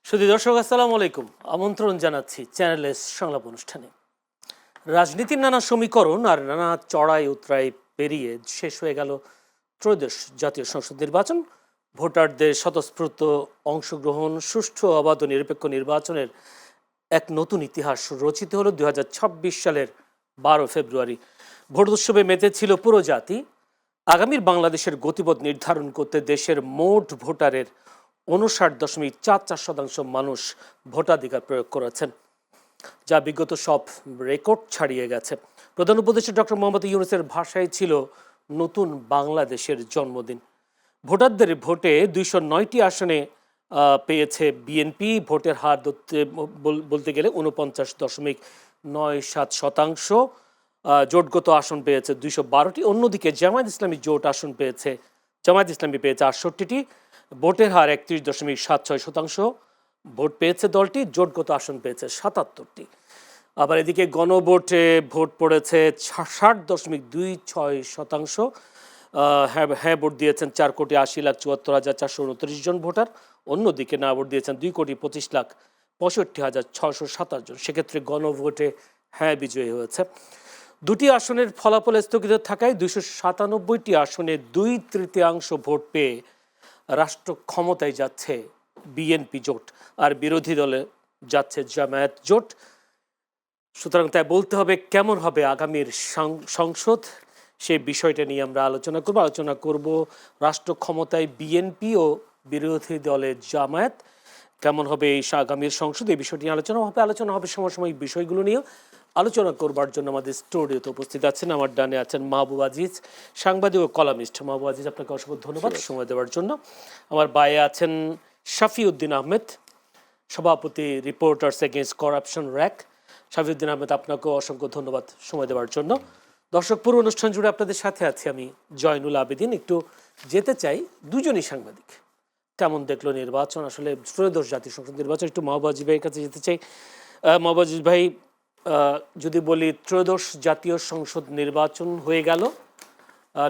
সুধী দর্শক, আসসালামু আলাইকুম। আমন্ত্রণ জানাচ্ছি চ্যানেলের সংলাপ অনুষ্ঠানে। রাজনীতির নানা সমীকরণ আর নানা চড়াই উতরাই পেরিয়ে শেষ হয়ে গেল ত্রয়োদশ জাতীয় সংসদ নির্বাচন। ভোটারদের স্বতঃস্ফূর্ত অংশগ্রহণ, সুষ্ঠু অবাধ ও নিরপেক্ষ নির্বাচনের এক নতুন ইতিহাস রচিত হলো 2026 সালের 12 ফেব্রুয়ারি। ভোট উৎসবে মেতেছিল পুরো জাতি। আগামীর বাংলাদেশের গতিপথ নির্ধারণ করতে দেশের মোট ভোটারের 59.44% মানুষ ভোটাধিকার প্রয়োগ করেছেন, যা বিগত সব রেকর্ড ছাড়িয়ে গেছে। প্রধান উপদেষ্টা ডক্টর মোহাম্মদ ইউনূসের ভাষায় ছিল নতুন বাংলাদেশের জন্মদিন। ভোটারদের ভোটে 209টি আসনে পেয়েছে বিএনপি। ভোটের হার বলতে গেলে 49.97%। জোটগত আসন পেয়েছে 212টি। অন্যদিকে জামায়াত ইসলামী জোট আসন পেয়েছে, জামায়াত ইসলামী পেয়েছে 68টি। ভোটের হার 31.76%। ভোট পেয়েছে দলটি, জোটগত আসন পেয়েছে 77টি। আবার এদিকে গণভোটে ভোট পড়েছে 60.26%। হ্যাঁ ভোট দিয়েছেন 4,80,74,429 জন ভোটার। অন্যদিকে না ভোট দিয়েছেন 2,25,65,627 জন। সেক্ষেত্রে গণভোটে হ্যাঁ বিজয়ী হয়েছে। দুটি আসনের ফলাফল স্থগিত থাকায় 297টি আসনে 2/3 ভোট পেয়ে রাষ্ট্র ক্ষমতায় যাচ্ছে বিএনপি জোট, আর বিরোধী দলে যাচ্ছে জামায়াত জোট। সুতরাং তাই বলতে হবে কেমন হবে আগামীর সংসদ, সেই বিষয়টা নিয়ে আমরা আলোচনা করব রাষ্ট্র ক্ষমতায় বিএনপি ও বিরোধী দলের জামায়াত, কেমন হবে এই আগামীর সংসদ, এই বিষয়টি নিয়ে আলোচনা হবে সমসাময়িক বিষয়গুলো নিয়ে। আলোচনা করবার জন্য আমাদের স্টুডিওতে উপস্থিত আছেন, আমার ডানে আছেন মাহবুব আজিজ, সাংবাদিক ও কলামিস্ট। মাহবুব আজিজ, আপনাকে অসংখ্য ধন্যবাদ সময় দেওয়ার জন্য। আমার বাইরে আছেন শাফিউদ্দিন আহমেদ, সভাপতি reporters against corruption RAC. Shafiuddin Ahmed, আপনাকেও অসংখ্য ধন্যবাদ সময় দেওয়ার জন্য। দর্শক, পুরো অনুষ্ঠান জুড়ে আপনাদের সাথে আছি আমি জয়নুল আবেদিন। একটু যেতে চাই দুজনই সাংবাদিক, কেমন দেখলো নির্বাচন, আসলে ত্রয়োদশ জাতীয় সংসদ নির্বাচন। একটু মাহবুব আজিজ ভাইয়ের কাছে যেতে চাই। মাহবুব আজিজ ভাই, যদি বলি ত্রয়োদশ জাতীয় সংসদ নির্বাচন হয়ে গেল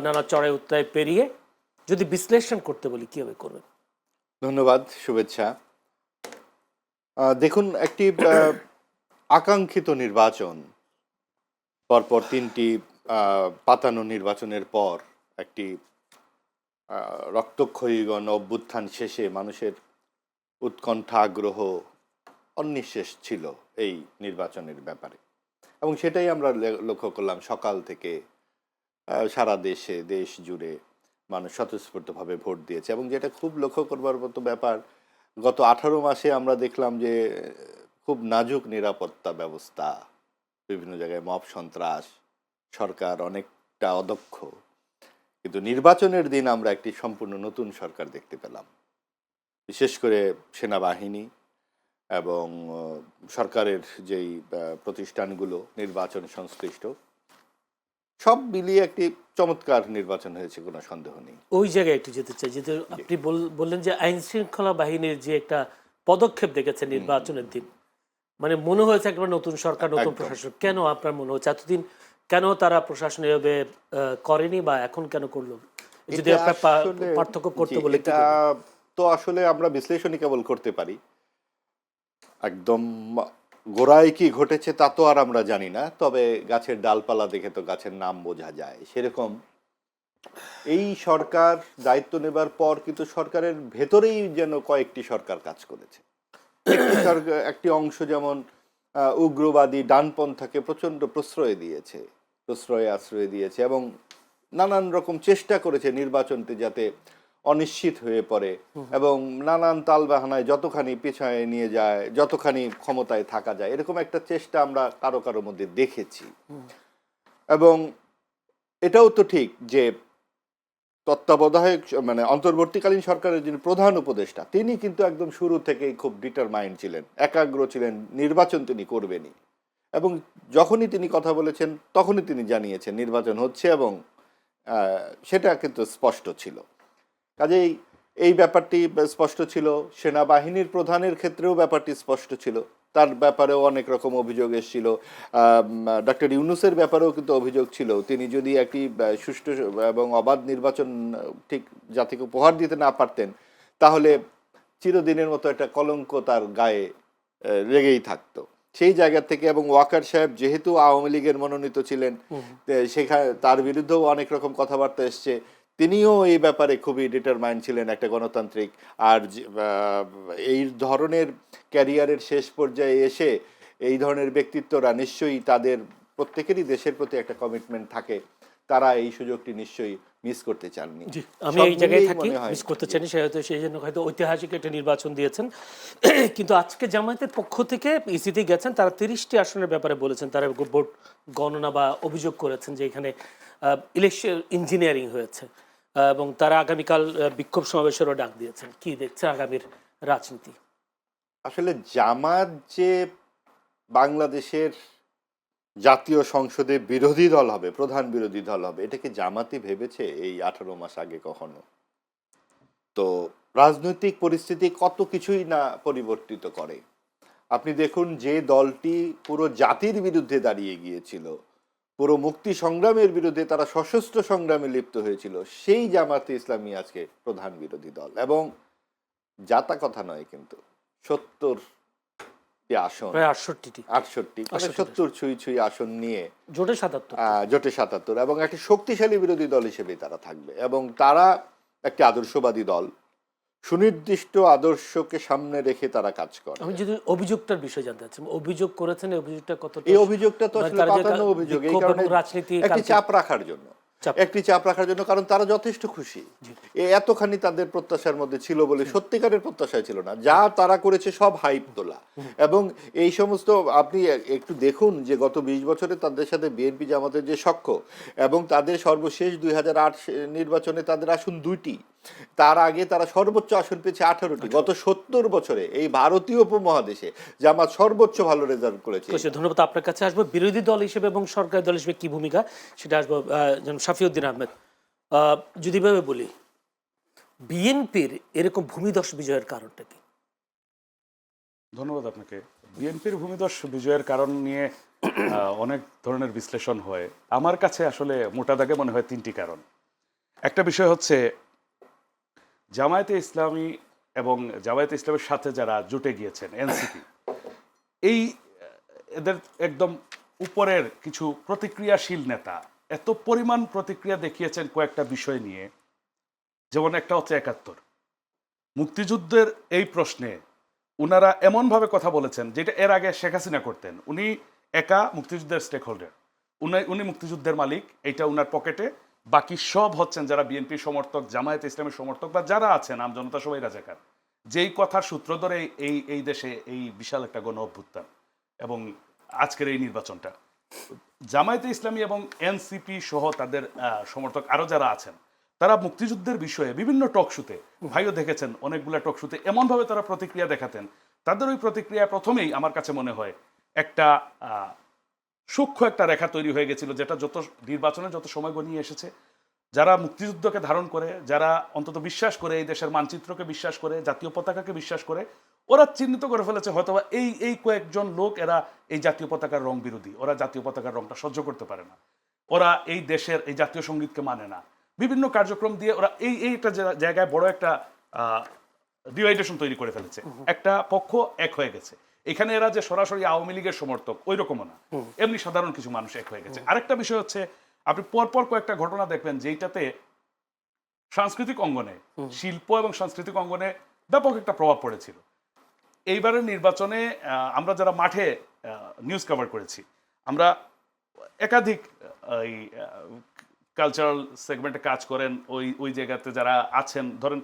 নানা চড়াই উতরাই পেরিয়ে, যদি বিশ্লেষণ করতে বলি কিভাবে করবেন? ধন্যবাদ, শুভেচ্ছা। দেখুন, একটি আকাঙ্ক্ষিত নির্বাচন, পরপর তিনটি পাতানো নির্বাচনের পর একটি রক্তক্ষয়ী গণ অভ্যুত্থান শেষে মানুষের উৎকণ্ঠা, আগ্রহ অনিঃশেষ ছিল এই নির্বাচনের ব্যাপারে, এবং সেটাই আমরা লক্ষ্য করলাম। সকাল থেকে সারা দেশ জুড়ে মানুষ স্বতঃস্ফূর্তভাবে ভোট দিয়েছে, এবং যেটা খুব লক্ষ্য করবার মতো ব্যাপার, গত 18 মাসে আমরা দেখলাম যে খুব নাজুক নিরাপত্তা ব্যবস্থা, বিভিন্ন জায়গায় মব সন্ত্রাস, সরকার অনেকটা অদক্ষ, কিন্তু নির্বাচনের দিন আমরা একটি সম্পূর্ণ নতুন সরকার দেখতে পেলাম। বিশেষ করে সেনাবাহিনী এবং সরকারের যেই প্রতিষ্ঠানগুলো নির্বাচন সংশ্লিষ্ট, সব মিলিয়ে একটি চমৎকার নির্বাচন হয়েছে, কোনো সন্দেহ নেই। ওই জায়গায় একটু যেতে চাই, যেহেতু আপনি বললেন যে আইন শৃঙ্খলা বাহিনীর যে একটা পদক্ষেপ দেখেছে নির্বাচনের দিন, মানে মনে হয়েছে একবার নতুন সরকার, নতুন প্রশাসন। কেন আপনার মনে হচ্ছে এতদিন কেন তারা প্রশাসন এভাবে করেনি, বা এখন কেন করলো? যদি আপনার পার্থক্য করতে বলে, এটা তো আসলে আমরা বিশ্লেষণই কেবল করতে পারি। একদম গোড়ায় কি ঘটেছে তা তো আর আমরা জানি না, তবে গাছের ডালপালা দেখে তো গাছের নাম বোঝা যায়। সেরকম এই সরকার দায়িত্ব নেবার পর কিন্তু সরকারের ভেতরেই যেন কয়েকটি সরকার কাজ করেছে। একটি অংশ যেমন উগ্রবাদী ডানপন্থাকে প্রচণ্ড প্রশ্রয় আশ্রয় দিয়েছে, এবং নানান রকম চেষ্টা করেছে নির্বাচনটি যাতে অনিশ্চিত হয়ে পড়ে, এবং নানান তালবাহানায় যতখানি পিছায় নিয়ে যায়, যতখানি ক্ষমতায় থাকা যায়, এরকম একটা চেষ্টা আমরা কারো মধ্যে দেখেছি। এবং এটাও তো ঠিক যে তত্ত্বাবধায়ক মানে অন্তর্বর্তীকালীন সরকারের যিনি প্রধান উপদেষ্টা, তিনি কিন্তু একদম শুরু থেকেই খুব ডিটারমাইন্ড ছিলেন, একাগ্র ছিলেন, নির্বাচন তিনি করবেনই। এবং যখনই তিনি কথা বলেছেন তখনই তিনি জানিয়েছেন নির্বাচন হচ্ছে, এবং সেটা কিন্তু স্পষ্ট ছিল। কাজেই এই ব্যাপারটি স্পষ্ট ছিল। সেনাবাহিনীর প্রধানের ক্ষেত্রেও ব্যাপারটি স্পষ্ট ছিল, তার ব্যাপারেও অনেক রকম অভিযোগ এসেছিল। ডক্টর ইউনূসের ব্যাপারেও কিন্তু অভিযোগ ছিল, তিনি যদি একটি সুষ্ঠু এবং অবাধ নির্বাচন ঠিক জাতিকে উপহার দিতে না পারতেন, তাহলে চিরদিনের মতো একটা কলঙ্ক তার গায়ে লেগেই থাকতো। সেই জায়গা থেকে, এবং ওয়াকার সাহেব যেহেতু আওয়ামী লীগের মনোনীত ছিলেন, সেখানে তার বিরুদ্ধেও অনেক রকম কথাবার্তা এসছে, তিনিও এই ব্যাপারে খুবই ডিটারমাইন্ড ছিলেন একটা গণতান্ত্রিক। আর এই ধরনের ক্যারিয়ারের শেষ পর্যায়ে এসে এই ধরনের ব্যক্তিত্বরা নিশ্চয়ই, তাদের প্রত্যেকেরই দেশের প্রতি একটা কমিটমেন্ট থাকে, তারা এই সুযোগটি নিশ্চয়ই মিস করতে চাননি। আমি এই জায়গায় থাকি, মিস করতে চাইনি, সেই জন্য হয়তো ঐতিহাসিক একটা নির্বাচন দিয়েছেন। কিন্তু আজকে জামায়াতের পক্ষ থেকে ইসিতে গেছেন, তারা 30টি আসনের ব্যাপারে বলেছেন, তারা ভোট গণনা বা অভিযোগ করেছেন যে এখানে ইলেকশন ইঞ্জিনিয়ারিং হয়েছে, এবং তারা আগামীকাল বিক্ষোভ সমাবেশেরও ডাক দিয়েছেন। কি দেখছে আগামীর রাজনীতি? আসলে জামাত যে বাংলাদেশের জাতীয় সংসদে বিরোধী দল হবে, প্রধান বিরোধী দল হবে, এটাকে জামাতই ভেবেছে এই 18 মাস আগে কখনো? তো রাজনৈতিক পরিস্থিতি কত কিছুই না পরিবর্তিত করে। আপনি দেখুন, যে দলটি পুরো জাতির বিরুদ্ধে দাঁড়িয়ে গিয়েছিল, পুরো মুক্তি সংগ্রামের বিরুদ্ধে তারা সশস্ত্র সংগ্রামে লিপ্ত হয়েছিল, সেই জামাতে ইসলামী আজকে প্রধান বিরোধী দল। এবং জাতা কথা নয়, কিন্তু 70 আসন, প্রায় 68টি, 70 ছুঁই ছুঁই আসন নিয়ে জোটে 77, জোটে 77, এবং একটি শক্তিশালী বিরোধী দল হিসেবে তারা থাকবে। এবং তারা একটি আদর্শবাদী দল, সুনির্দিষ্ট আদর্শকে সামনে রেখে তারা কাজ করে। আমি যদি অভিযোগটার বিষয় জানতে চাচ্ছি, অভিযোগ করেছেন, এই অভিযোগটা কতটা? এই অভিযোগটা তো আসলে পাতানো অভিযোগ, এই কারণে রাজনীতি একটি চাপ রাখার জন্য, কারণ তারা যথেষ্ট খুশি। এতখানি তাদের প্রত্যাশার মধ্যে ছিল বলে, সত্যিকারের প্রত্যাশায় ছিল না। যা তারা করেছে সব হাইপ তোলা। এবং এই সমস্ত, আপনি একটু দেখুন যে গত 20 বছরে তাদের সাথে বিএনপি জামাতের যে সখ্য, এবং তাদের সর্বশেষ 2008 নির্বাচনে তাদের আসন 2টি, তার আগে তারা সর্বোচ্চ আসন পেয়েছে 18টি। গত 70 বছরে এই ভারতীয় উপমহাদেশে জামাত সর্বোচ্চ ভালো রেজাল্ট করেছে। ধন্যবাদ। আপনার কাছে আসবো বিরোধী দল হিসেবে এবং সরকারি দল হিসেবে কি ভূমিকা, সেটা আসবো শাফিউদ্দিন আহমেদ। যদি ভাবে বলি, বিএনপির এরকম ভূমিধস বিজয়ের কারণটা কি? ধন্যবাদ আপনাকে। বিএনপির ভূমিধস বিজয়ের কারণ নিয়ে অনেক ধরনের বিশ্লেষণ হয়। আমার কাছে আসলে মোটা দাগে মনে হয় 3টি কারণ। একটা বিষয় হচ্ছে জামায়াতে ইসলামী এবং জামায়াতে ইসলামের সাথে যারা জুটে গিয়েছেন, এনসিপি, এদের একদম উপরের কিছু প্রতিক্রিয়াশীল নেতা এত পরিমাণ প্রতিক্রিয়া দেখিয়েছেন কয়েকটা বিষয় নিয়ে। যেমন একটা হচ্ছে 71 মুক্তিযুদ্ধের এই প্রশ্নে উনারা এমনভাবে কথা বলেছেন যেটা এর আগে শেখ হাসিনা করতেন। উনি একা মুক্তিযুদ্ধের স্টেক হোল্ডার, উনি মুক্তিযুদ্ধের মালিক, এইটা উনার পকেটে। বাকি সব হচ্ছেন যারা বিএনপির সমর্থক, জামায়াতে ইসলামের সমর্থক, বা যারা আছেন আমজনতা, সবাই রাজাকার। যেই কথার সূত্র ধরে এই দেশে এই বিশাল একটা গণ অভ্যুত্থান এবং আজকের এই নির্বাচনটা, জামায়াতে ইসলামী এবং এনসিপি সহ তাদের সমর্থক আরো যারা আছেন, তারা মুক্তিযুদ্ধের বিষয়ে বিভিন্ন টকশুতে, ভাইও দেখেছেন অনেকগুলো টকশুতে এমনভাবে তারা প্রতিক্রিয়া দেখাতেন। তাদের ওই প্রতিক্রিয়া প্রথমেই আমার কাছে মনে হয় একটা সূক্ষ্ম একটা রেখা তৈরি হয়ে গেছিল, যেটা যত নির্বাচনে যত সময় গনিয়ে এসেছে, যারা মুক্তিযুদ্ধকে ধারণ করে, যারা অন্তত বিশ্বাস করে, এই দেশের মানচিত্রকে বিশ্বাস করে, জাতীয় পতাকাকে বিশ্বাস করে, ওরা চিহ্নিত করে ফেলেছে হয়তোবা এই কয়েকজন লোক, এরা এই জাতীয় পতাকার রং বিরোধী, ওরা জাতীয় পতাকার রংটা সহ্য করতে পারে না, ওরা এই দেশের এই জাতীয় সঙ্গীতকে মানে না। বিভিন্ন কার্যক্রম দিয়ে ওরা এইটা জায়গায় বড় একটা ডিভাইডেশন তৈরি করে ফেলেছে। একটা পক্ষ এক হয়ে গেছে। এখানে এরা যে সরাসরি আওয়ামী লীগের সমর্থক ওই রকমও না, এমনি সাধারণ কিছু মানুষ এক হয়ে গেছে। আরেকটা বিষয় হচ্ছে, আপনি পরপর কয়েকটা ঘটনা দেখবেন যেটাতে সাংস্কৃতিক অঙ্গনে, শিল্প এবং সাংস্কৃতিক অঙ্গনে ব্যাপক একটা প্রভাব পড়েছিল। এইবারের নির্বাচনে আমরা যারা মাঠে নিউজ কভার করেছি, আমরা একাধিক এই কালচারাল সেগমেন্টে কাজ করেন, ওই জায়গাতে যারা আছেন, ধরেন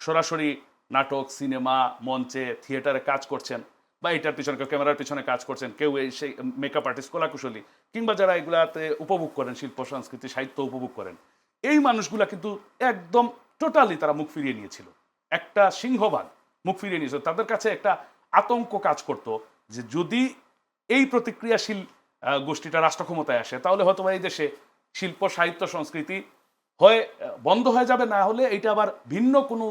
সরাসরি নাটক, সিনেমা, মঞ্চে, থিয়েটারে কাজ করছেন, বা এটার পিছনে কেউ ক্যামেরার পিছনে কাজ করছেন, কেউ এই সেই মেকআপ আর্টিস্ট, কলাকুশলী, কিংবা যারা এগুলাতে উপভোগ করেন, শিল্প সংস্কৃতি সাহিত্য উপভোগ করেন, এই মানুষগুলা কিন্তু একদম টোটালি তারা মুখ ফিরিয়ে নিয়েছিল। একটা সিংহভাগ মুখ ফিরিয়ে নিয়েছিল। তাদের কাছে একটা আতঙ্ক কাজ করতো যে যদি এই প্রতিক্রিয়াশীল গোষ্ঠীটা রাষ্ট্র ক্ষমতায় আসে, তাহলে হয়তো এই দেশে শিল্প, সাহিত্য, সংস্কৃতি হয় বন্ধ হয়ে যাবে, না হলে এইটা আবার ভিন্ন কোনো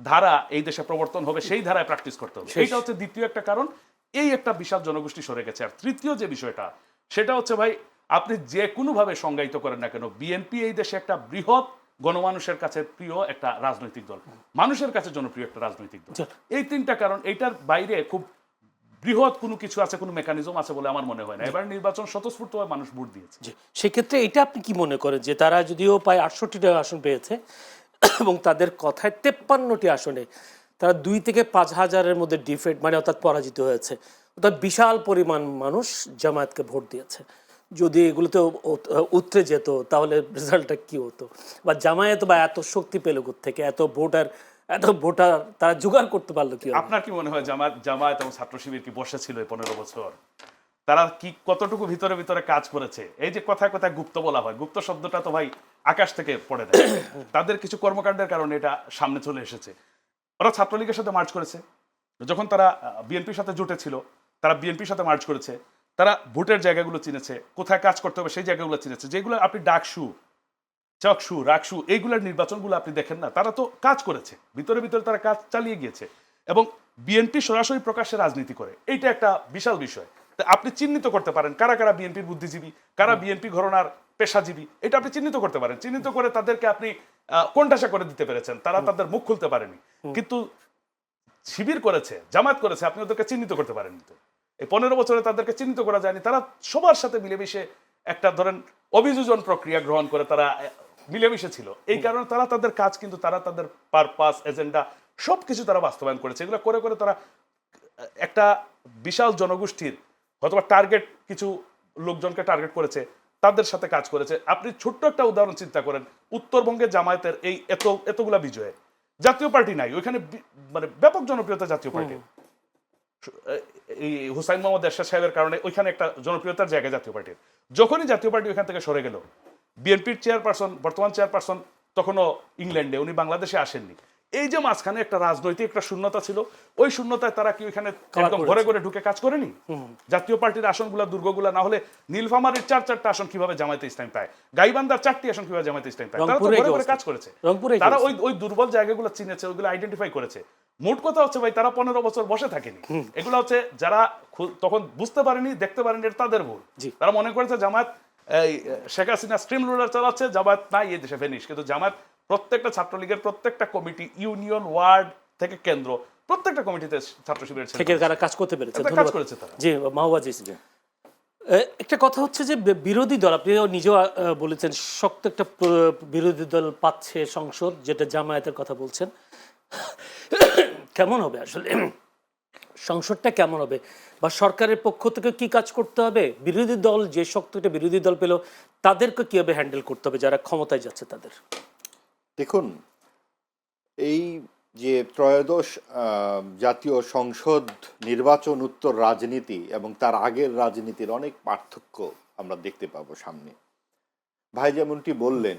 ধারা এই দেশে প্রবর্তন হবে, সেই ধারায় প্র্যাকটিস করতে হবে। এইটা হচ্ছে দ্বিতীয় একটা কারণ। এই একটা বিশাল জনগোষ্ঠী সরে গেছে। আর তৃতীয় যে বিষয়টা, সেটা হচ্ছে ভাই, আপনি যে কোনোভাবে সংজ্ঞায়িত করেন না কেন, বিএনপি এই দেশে একটা বৃহৎ গণমানুষের কাছে প্রিয় একটা রাজনৈতিক দল, মানুষের কাছে জনপ্রিয় একটা রাজনৈতিক দল। এই তিনটা কারণ, এইটার বাইরে খুব বৃহৎ কোনো কিছু আছে, কোনো মেকানিজম আছে বলে আমার মনে হয় না। এবার নির্বাচন স্বতঃস্ফূর্তভাবে মানুষ ভোট দিয়েছে। সেক্ষেত্রে এটা আপনি কি মনে করেন যে তারা যদিও প্রায় 68টা আসন পেয়েছে এবং তাদের কথায় 53টি আসনে তারা 2 থেকে 5 হাজারের মধ্যে ডিফেক্ট মানে অর্থাৎ পরাজিত হয়েছে, অর্থাৎ বিশাল পরিমাণ মানুষ জামায়াতকে ভোট দিয়েছে। যদি এগুলোতে উতরে যেত তাহলে রেজাল্টটা কি হতো, বা জামায়াত বা এত শক্তি পেল থেকে এত ভোটার তারা জোগাড় করতে পারলো কি? আপনার কি মনে হয় জামায়াত এবং ছাত্র শিবির কি বসেছিল এই 15 বছর? তারা কি কতটুকু ভিতরে ভিতরে কাজ করেছে? এই যে কথায় কথায় গুপ্ত বলা হয়, গুপ্ত শব্দটা তো ভাই আকাশ থেকে পড়ে দেয়। তাদের কিছু কর্মকাণ্ডের কারণে এটা সামনে চলে এসেছে। ওরা ছাত্রলীগের সাথে মার্চ করেছে, যখন তারা বিএনপির সাথে জোটে ছিল তারা বিএনপির সাথে মার্চ করেছে, তারা ভোটের জায়গাগুলো চিনেছে, কোথায় কাজ করতে হবে সেই জায়গাগুলো চিনেছে। যেগুলো আপনি ডাকসু, চকসু, রাকসু এইগুলোর নির্বাচনগুলো আপনি দেখেন না, তারা তো কাজ করেছে, ভিতরে ভিতরে তারা কাজ চালিয়ে গিয়েছে। এবং বিএনপি সরাসরি প্রকাশ্যে রাজনীতি করে, এইটা একটা বিশাল বিষয়। আপনি চিহ্নিত করতে পারেন কারা কারা বিএনপির বুদ্ধিজীবী, কারা বিএনপি ঘরানার পেশাজীবী, এটা আপনি চিহ্নিত করতে পারেন। চিহ্নিত করে তাদেরকে আপনি কোণঠাসা করে দিতে পেরেছেন, তারা তাদের মুখ খুলতে পারেনি। কিন্তু শিবির করেছে, জামাত করেছে, আপনি ওদেরকে চিহ্নিত করতে পারেননি। তো এই 15 বছরে তাদেরকে চিহ্নিত করা যায়নি। তারা সবার সাথে মিলেমিশে একটা ধরেন অভিযোজন প্রক্রিয়া গ্রহণ করে তারা মিলেমিশে ছিল। এই কারণে তারা তাদের কাজ, কিন্তু তারা তাদের পারপাস, এজেন্ডা সবকিছু তারা বাস্তবায়ন করেছে। এগুলো করে করে তারা একটা বিশাল জনগোষ্ঠীর অথবা টার্গেট কিছু লোকজনকে টার্গেট করেছে, তাদের সাথে কাজ করেছে। আপনি ছোট্ট একটা উদাহরণ চিন্তা করেন, উত্তরবঙ্গের জামায়াতের এই এতগুলা বিজয়ে জাতীয় পার্টি নাই ওইখানে, মানে ব্যাপক জনপ্রিয়তা জাতীয় পার্টি। এই হুসাইন মোহাম্মদ এরশাদ সাহেবের কারণে ওইখানে একটা জনপ্রিয়তার জায়গা জাতীয় পার্টির। যখনই জাতীয় পার্টি ওইখান থেকে সরে গেল, বিএনপির চেয়ারপারসন, বর্তমান চেয়ারপারসন তখনও ইংল্যান্ডে, উনি বাংলাদেশে আসেননি। এই যে মাঝখানে একটা রাজনৈতিক একটা শূন্যতা ছিল, ওই শূন্যতায় তারা কি ওইখানে একদম ঘরে ঘরে ঢুকে কাজ করেনি? জাতীয় পার্টির আসনগুলা, দুর্গগুলা না হলে নীলফামারীর 4-4টা আসন কিভাবে জামায়াতে ইসলামী পায়, গাইবান্ধার 4টি আসন কিভাবে জামায়াতে ইসলামী পায়? তারা তো ঘরে ঘরে কাজ করেছে, তারা ওই দুর্বল জায়গাগুলো চিনেছে, ওইগুলো আইডেন্টিফাই করেছে। মোট কথা হচ্ছে ভাই, তারা 15 বছর বসে থাকেনি। এগুলো হচ্ছে যারা তখন বুঝতে পারেনি, দেখতে পারেনি, এটা তাদের ভুল। তারা মনে করেছে জামায়াত এই শেখ হাসিনা স্ট্রিম রুলার চালাচ্ছে, জামায়াত নাই এই দেশে ফেনিশ। কিন্তু জামায়াত প্রত্যেকটা ছাত্রলীগের প্রত্যেকটা কমিটি, ইউনিয়ন, ওয়ার্ড থেকে কেন্দ্র, প্রত্যেকটা কমিটিতে ছাত্র শিবিরের থেকে কাজ করতে পেরেছে, কাজ করেছে তারা। জি মাহবাজি, একটা কথা হচ্ছে যে বিরোধী দল, আপনি নিজেও বলেছেন শক্ত একটা বিরোধী দল পাচ্ছে সংসদ, যেটা জামায়াতের কথা বলছেন। কেমন হবে আসলে সংসদটা, কেমন হবে, বা সরকারের পক্ষ থেকে কি কাজ করতে হবে? বিরোধী দল যে শক্ত একটা বিরোধী দল পেল, তাদেরকে কিভাবে হ্যান্ডেল করতে হবে যারা ক্ষমতায় যাচ্ছে তাদের? দেখুন, এই যে ত্রয়োদশ জাতীয় সংসদ নির্বাচন উত্তর রাজনীতি এবং তার আগের রাজনীতির অনেক পার্থক্য আমরা দেখতে পাবো সামনে। ভাই যেমনটি বললেন,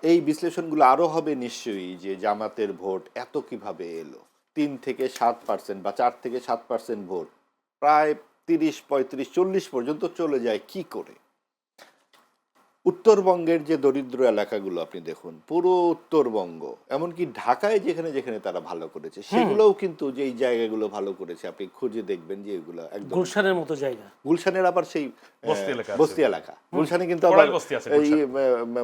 এই বিশ্লেষণগুলো আরও হবে নিশ্চয়ই, যে জামাতের ভোট এত কিভাবে এলো, 3 থেকে 7% বা 4 থেকে 7% ভোট প্রায় 30, 35, 40 পর্যন্ত চলে যায় কি করে? উত্তরবঙ্গের যে দরিদ্র এলাকাগুলো আপনি দেখুন, পুরো উত্তরবঙ্গ, এমনকি ঢাকায় যেখানে যেখানে তারা ভালো করেছে, সেগুলোও কিন্তু যে জায়গাগুলো ভালো করেছে আপনি খুঁজে দেখবেন যে এগুলো একদম গুলশানের মতো জায়গা। গুলশানের আবার সেই বস্তি এলাকা, গুলশানে কিন্তু আবার এই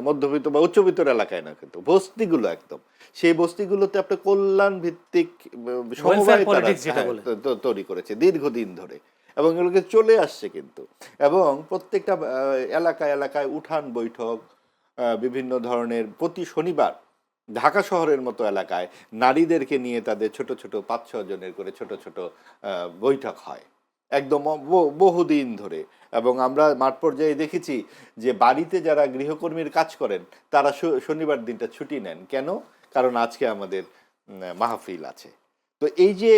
মধ্যবিত্ত বা উচ্চবিত্ত এলাকায় না, কিন্তু বস্তিগুলো একদম সেই বস্তিগুলোতে আপনার কল্যাণ ভিত্তিক সমবায় তারা তৈরি করেছে দীর্ঘদিন ধরে, এবং এগুলোকে চলে আসছে কিন্তু। এবং প্রত্যেকটা এলাকায় এলাকায় উঠান বৈঠক, বিভিন্ন ধরনের প্রতি শনিবার ঢাকা শহরের মতো এলাকায় নারীদেরকে নিয়ে তাদের ছোট ছোট 5-6 জনের করে ছোট ছোট বৈঠক হয় একদম বহুদিন ধরে। এবং আমরা মাঠ পর্যায়ে দেখেছি যে বাড়িতে যারা গৃহকর্মীর কাজ করেন তারা শনিবার দিনটা ছুটি নেন। কেন? কারণ আজকে আমাদের মাহফিল আছে। তো এই যে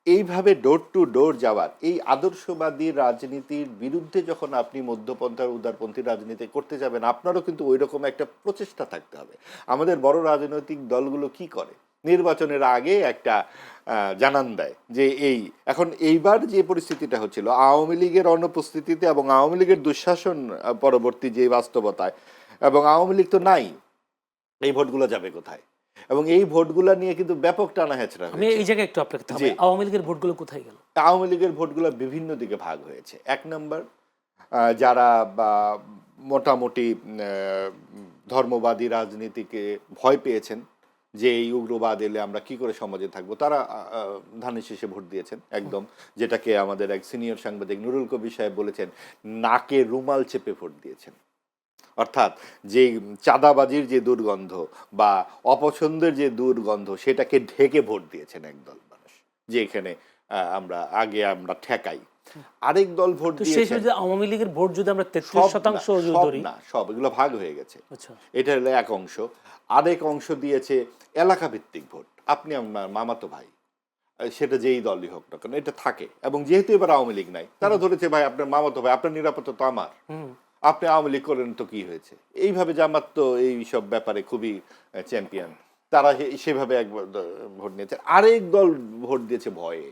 এইভাবে ডোর টু ডোর যাওয়ার, এই আদর্শবাদী রাজনীতির বিরুদ্ধে যখন আপনি মধ্যপন্থার উদারপন্থী রাজনীতি করতে যাবেন, আপনারও কিন্তু ওই রকম একটা প্রচেষ্টা থাকতে হবে। আমাদের বড় রাজনৈতিক দলগুলো কি করে, নির্বাচনের আগে একটা জানান দেয় যে এখন এইবার যে পরিস্থিতিটা হচ্ছিল আওয়ামী লীগের অনুপস্থিতিতে এবং আওয়ামী লীগের দুঃশাসন পরবর্তী যে বাস্তবতায়, এবং আওয়ামী লীগ তো নাই, এই ভোটগুলো যাবে কোথায়? এবং এই ভোটগুলো নিয়ে কিন্তু ব্যাপক টানা হেঁচড়া। আমি এই জায়গায় একটু আপনাকে থামাই, আওয়ামী লীগের ভোটগুলো কোথায় গেল? আওয়ামী লীগের ভোটগুলো বিভিন্ন দিকে ভাগ হয়েছে। 1 নম্বর, যারা মোটামুটি ধর্মবাদী রাজনীতিকে ভয় পেয়েছেন যে এই উগ্রবাদ এলে আমরা কি করে সমাজে থাকবো, তারা ধানের শীষে ভোট দিয়েছেন একদম, যেটাকে আমাদের এক সিনিয়র সাংবাদিক নুরুল কবির সাহেব বলেছেন নাকে রুমাল চেপে ভোট দিয়েছেন। অর্থাৎ যে চাঁদাবাজির যে দুর্গন্ধ বা অপছন্দের যে দুর্গন্ধ সেটাকে ঢেকে ভোট দিয়েছেন একদল মানুষ, যে এখানে আমরা ঠেকাই। আরেক দল ভোট দিয়েছে, আওয়ামী লীগের ভোট যদি আমরা 33% ধরি, না সব এগুলো ভাগ হয়ে গেছে। আচ্ছা, এটা হলো এক অংশ। আরেক অংশ দিয়েছে এলাকা ভিত্তিক ভোট, আপনি আপনার মামাতো ভাই, সেটা যেই দলই হোক না কেন এটা থাকে। এবং যেহেতু এবার আওয়ামী লীগ নাই, তারা ধরেছে ভাই আপনার মামাতো ভাই, আপনার নিরাপত্তা তো আমার, আপনি আওয়ামী লীগ করেন তো কি হয়েছে। এইভাবে জামাত তো এই সব ব্যাপারে খুবই চ্যাম্পিয়ন, তারা সেভাবে এক ভোট নিয়েছে। আরেক দল ভোট দিয়েছে ভয়ে,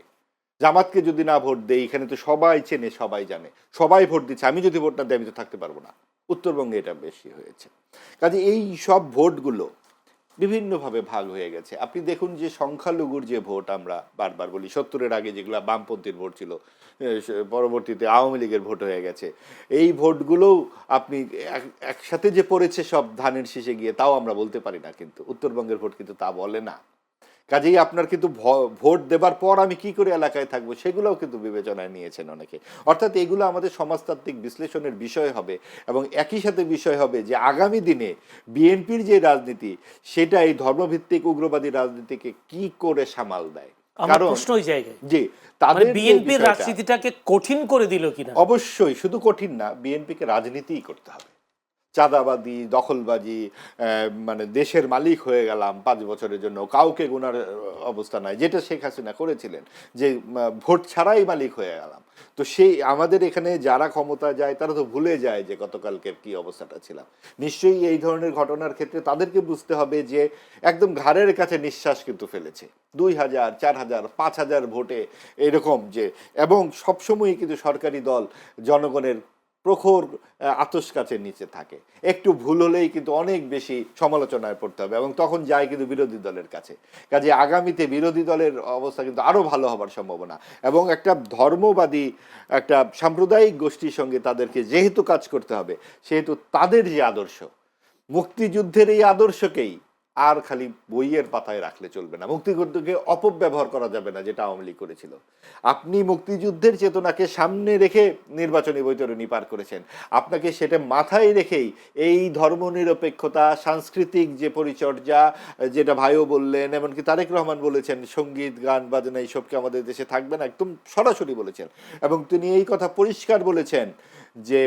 জামাতকে যদি না ভোট দেয়, এখানে তো সবাই চেনে সবাই জানে, সবাই ভোট দিচ্ছে, আমি যদি ভোট না দিই আমি তো থাকতে পারবো না। উত্তরবঙ্গে এটা বেশি হয়েছে। কাজে এই সব ভোটগুলো বিভিন্নভাবে ভাগ হয়ে গেছে। আপনি দেখুন যে সংখ্যালঘুর যে ভোট, আমরা বারবার বলি 70-এর আগে যেগুলো বামপন্থীর ভোট ছিল, পরবর্তীতে আওয়ামী লীগের ভোট হয়ে গেছে, এই ভোটগুলোও আপনি একসাথে যে পড়েছে সব ধানের শীষে গিয়ে, তাও আমরা বলতে পারি না, কিন্তু উত্তরবঙ্গের ভোট কিন্তু তা বলে না। কাজেই আপনার কিন্তু ভোট দেবার পর আমি কি করে এলাকায় থাকবো সেগুলোও কিন্তু বিবেচনায় নিয়েছেন অনেকে। অর্থাৎ এগুলো আমাদের সমাজতাত্ত্বিক বিশ্লেষণের বিষয় হবে, এবং একই সাথে বিষয় হবে যে আগামী দিনে বিএনপির যে রাজনীতি সেটা এই ধর্মভিত্তিক উগ্রবাদী রাজনীতিকে কি করে সামাল দেয়। কারণ প্রশ্ন ওই জায়গায়, জি, তাদের বিএনপির রাজনীতিটাকে কঠিন করে দিল কিনা। অবশ্যই, শুধু কঠিন না, বিএনপিকে রাজনীতিই করতে হবে। চাঁদাবাজি, দখলবাজি, মানে দেশের মালিক হয়ে গেলাম 5 বছরের জন্য, কাউকে গুনার অবস্থা নাই, যেটা শেখ হাসিনা করেছিলেন, যে ভোট ছাড়াই মালিক হয়ে গেলাম। তো সেই আমাদের এখানে যারা ক্ষমতা যায় তারা তো ভুলে যায় যে গতকালকের কি অবস্থাটা ছিলাম। নিশ্চয়ই এই ধরনের ঘটনার ক্ষেত্রে তাদেরকে বুঝতে হবে যে একদম ঘাড়ের কাছে নিঃশ্বাস কিন্তু ফেলেছে 2000, 4000, 5000 ভোটে এরকম, যে এবং সবসময়ই কিন্তু সরকারি দল জনগণের প্রখর আতস কাছের নিচে থাকে। একটু ভুল হলেই কিন্তু অনেক বেশি সমালোচনায় পড়তে হবে, এবং তখন যায় কিন্তু বিরোধী দলের কাছে। কাজে আগামীতে বিরোধী দলের অবস্থা কিন্তু আরো ভালো হবার সম্ভাবনা, এবং একটা ধর্মবাদী একটা সাম্প্রদায়িক গোষ্ঠীর সঙ্গে তাদেরকে যেহেতু কাজ করতে হবে, সেহেতু তাদের যে আদর্শ, মুক্তিযুদ্ধের এই আদর্শকেই আর খালি বইয়ের পাতায় রাখলে চলবে না। মুক্তিযুদ্ধকে অপব্যবহার করা যাবে না, যেটা আওয়ামী লীগ করেছিল। আপনি মুক্তিযুদ্ধের চেতনাকে সামনে রেখে নির্বাচনী বৈতরণী পার করেছেন, আপনাকে সেটা মাথায় রেখেই এই ধর্মনিরপেক্ষতা, সাংস্কৃতিক যে পরিচর্যা, যেটা ভাইও বললেন, এমনকি তারেক রহমান বলেছেন সঙ্গীত গান বাজনা এইসবকে আমাদের দেশে থাকবে না, একদম সরাসরি বলেছেন। এবং তিনি এই কথা পরিষ্কার বলেছেন যে